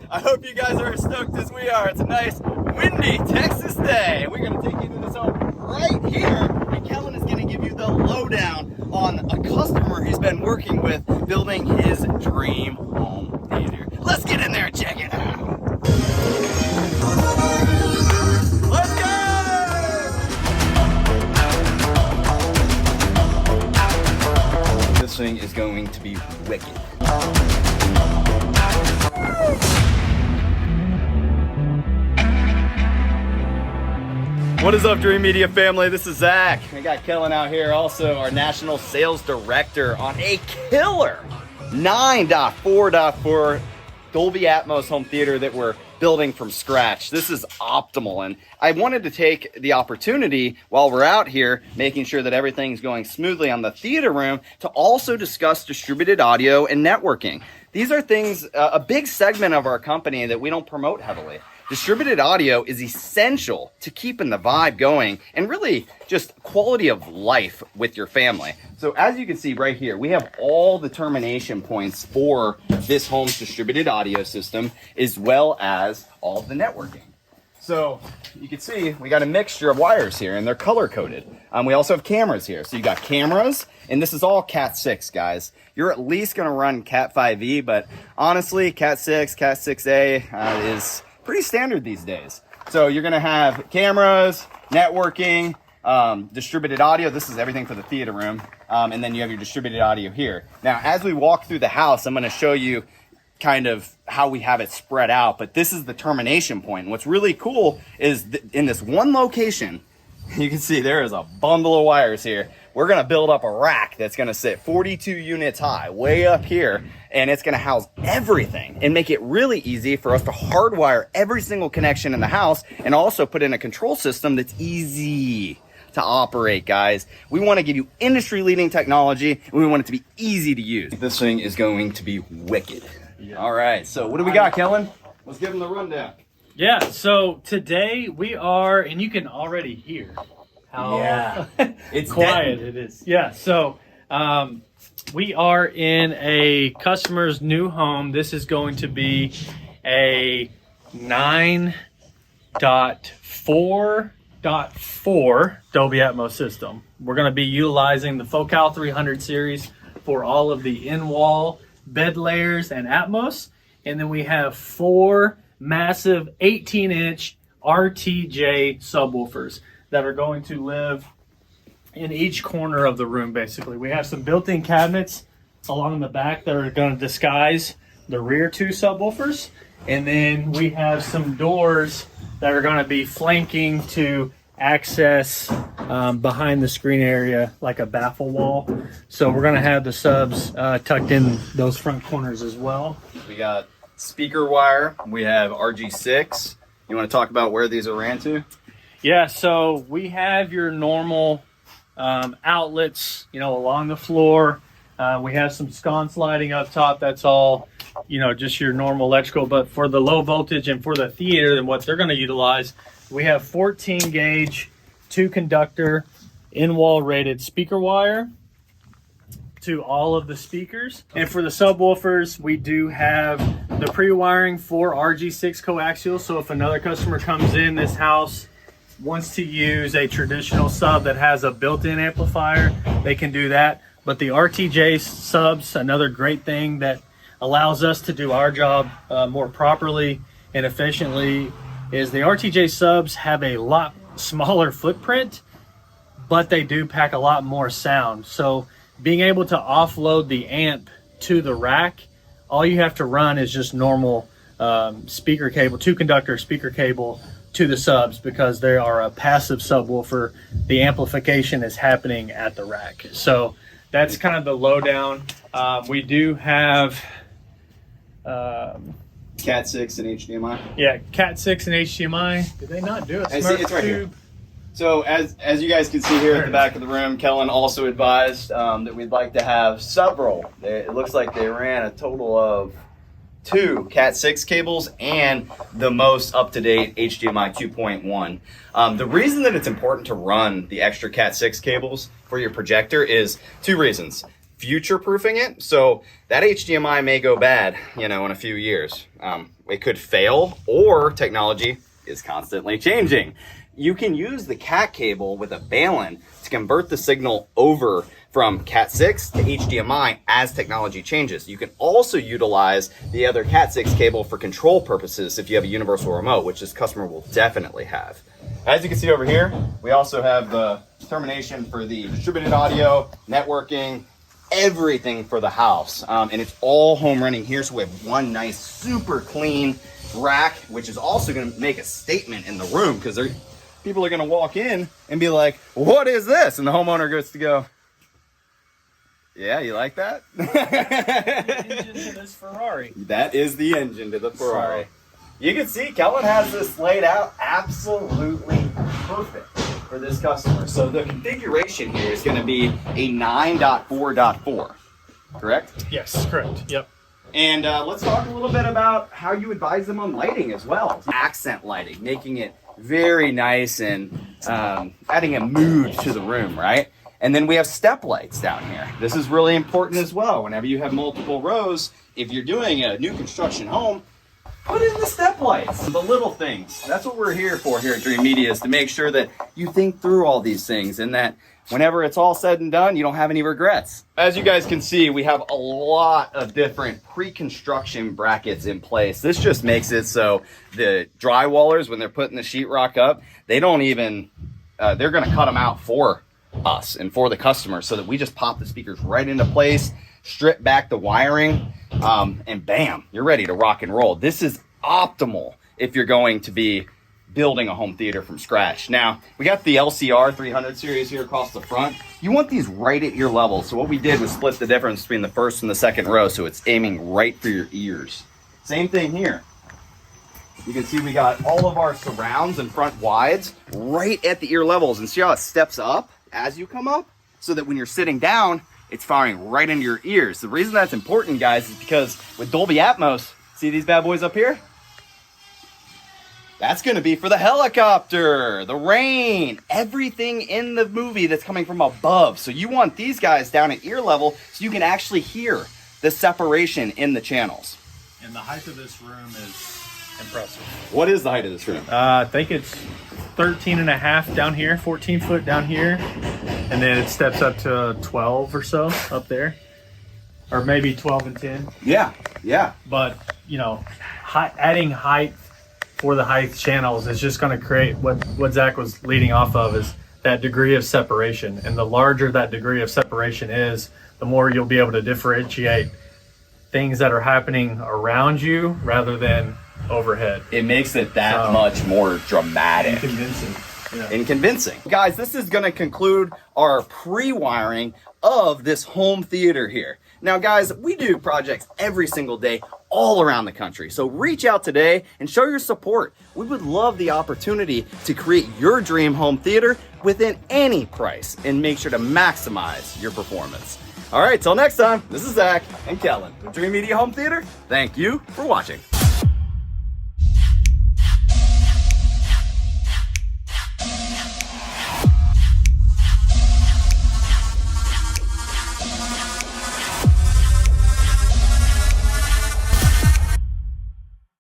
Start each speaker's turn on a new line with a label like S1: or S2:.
S1: I hope you guys are as stoked as we are. It's a nice, windy Texas day, and we're going to take you to this home right here. And Kellen is going to give you the lowdown on a customer he's been working with building his dream home theater. Let's get in there and check it out. Let's go! This thing is going to be wicked. What is up, Dreamedia family? This is Zach. I got Kellen out here, also our national sales director, on a killer 9.4.4 Dolby Atmos home theater that we're building from scratch. This is optimal, and I wanted to take the opportunity while we're out here making sure that everything's going smoothly on the theater room to also discuss distributed audio and networking. These are things, a big segment of our company that we don't promote heavily. Distributed audio is essential to keeping the vibe going and really just quality of life with your family. So as you can see right here, we have all the termination points for this home's distributed audio system, as well as all of the networking. So you can see we got a mixture of wires here, and they're color coded. We also have cameras here. So you got cameras, and this is all Cat 6, guys. You're at least gonna run Cat 5e, but honestly, Cat 6, Cat 6a is pretty standard these days. So you're gonna have cameras, networking, distributed audio. This is everything for the theater room. And then you have your distributed audio here. Now, as we walk through the house, I'm gonna show you kind of how we have it spread out, but this is the termination point. And what's really cool is in this one location, you can see there is a bundle of wires here. We're gonna build up a rack that's gonna sit 42 units high, way up here, and it's gonna house everything and make it really easy for us to hardwire every single connection in the house, and also put in a control system that's easy to operate, guys. We wanna give you industry-leading technology, and we want it to be easy to use. This thing is going to be wicked. Yeah. All right, so what do we got, Kellen? Let's give them the rundown.
S2: Yeah, so today we are, and you can already hear how
S1: it's
S2: quiet it is. Yeah, so we are in a customer's new home. This is going to be a 9.4.4 Dolby Atmos system. We're going to be utilizing the Focal 300 series for all of the in-wall bed layers and Atmos. And then we have 4 massive 18-inch RTJ subwoofers that are going to live in each corner of the room, basically. We have some built-in cabinets along the back that are going to disguise the rear 2 subwoofers. And then we have some doors that are going to be flanking to access behind the screen area, like a baffle wall. So we're going to have the subs tucked in those front corners as well.
S1: We got speaker wire. We have RG6. You want to talk about where these are ran to?
S2: Yeah, so we have your normal outlets, along the floor. We have some sconce lighting up top. That's all, just your normal electrical. But for the low voltage and for the theater and what they're going to utilize, we have 14 gauge, 2 conductor, in-wall rated speaker wire to all of the speakers. And for the subwoofers, we do have the pre-wiring for RG6 coaxial. So if another customer comes in this house, wants to use a traditional sub that has a built-in amplifier, they can do that. But the RTJ subs, another great thing that allows us to do our job more properly and efficiently, is the RTJ subs have a lot smaller footprint, but they do pack a lot more sound. So being able to offload the amp to the rack, all you have to run is just normal speaker cable, 2 conductor speaker cable to the subs, because they are a passive subwoofer. The amplification is happening at the rack. So that's kind of the lowdown. We do have
S1: Cat 6 and HDMI.
S2: Yeah, Cat 6 and HDMI. Did they not do it?
S1: It's right here. So as you guys can see here at the back of the room, Kellen also advised that we'd like to have several. It looks like they ran a total of 2 Cat 6 cables and the most up-to-date HDMI 2.1. The reason that it's important to run the extra Cat 6 cables for your projector is 2 reasons. future-proofing it. So that HDMI may go bad, you know, in a few years. It could fail, or technology is constantly changing. You can use the cat cable with a balun to convert the signal over from Cat 6 to HDMI as technology changes. You can also utilize the other Cat 6 cable for control purposes if you have a universal remote, which this customer will definitely have. As you can see over here, we also have the termination for the distributed audio, networking, everything for the house. And it's all home running here, so we have one nice, super clean rack, which is also going to make a statement in the room, because people are going to walk in and be like, what is this? And the homeowner gets to go, yeah, you like that?
S2: Engine to this Ferrari.
S1: That is the engine to the Ferrari. You can see Kellen has this laid out absolutely perfect for this customer. So the configuration here is going to be a 9.4.4, correct?
S2: Yes, correct. Yep.
S1: And let's talk a little bit about how you advise them on lighting as well. Accent lighting, making it very nice and adding a mood to the room, right? And then we have step lights down here. This is really important as well. Whenever you have multiple rows, if you're doing a new construction home, put in the step lights. The little things. That's what we're here for here at Dreamedia, is to make sure that you think through all these things and that whenever it's all said and done, you don't have any regrets. As you guys can see, we have a lot of different pre-construction brackets in place. This just makes it so the drywallers, when they're putting the sheetrock up, they don't even, they're gonna cut them out for us and for the customer, so that we just pop the speakers right into place, strip back the wiring, and bam, you're ready to rock and roll. This is optimal if you're going to be building a home theater from scratch. Now, we got the LCR 300 series here across the front. You want these right at ear level. So what we did was split the difference between the first and the second row, so it's aiming right for your ears. Same thing here. You can see we got all of our surrounds and front wides right at the ear levels, and see how it steps up as you come up, so that when you're sitting down, it's firing right into your ears. The reason that's important, guys, is because with Dolby Atmos, see these bad boys up here? That's going to be for the helicopter, the rain, everything in the movie that's coming from above. So you want these guys down at ear level so you can actually hear the separation in the channels.
S2: And the height of this room is impressive.
S1: What is the height of this room?
S2: I think it's 13 and a half down here, 14 foot down here. And then it steps up to 12 or so up there. Or maybe 12 and 10.
S1: Yeah, yeah.
S2: But, you know, adding height for the height channels is just going to create what Zach was leading off of, is that degree of separation. And the larger that degree of separation is, the more you'll be able to differentiate things that are happening around you rather than overhead.
S1: It makes it that much more dramatic.
S2: Convincing. Yeah.
S1: And convincing. Guys, this is going to conclude our pre-wiring of this home theater here. Now, guys, we do projects every single day all around the country. So reach out today and show your support. We would love the opportunity to create your dream home theater within any price and make sure to maximize your performance. All right, till next time, this is Zach and Kellen with Dreamedia Home Theater. Thank you for watching.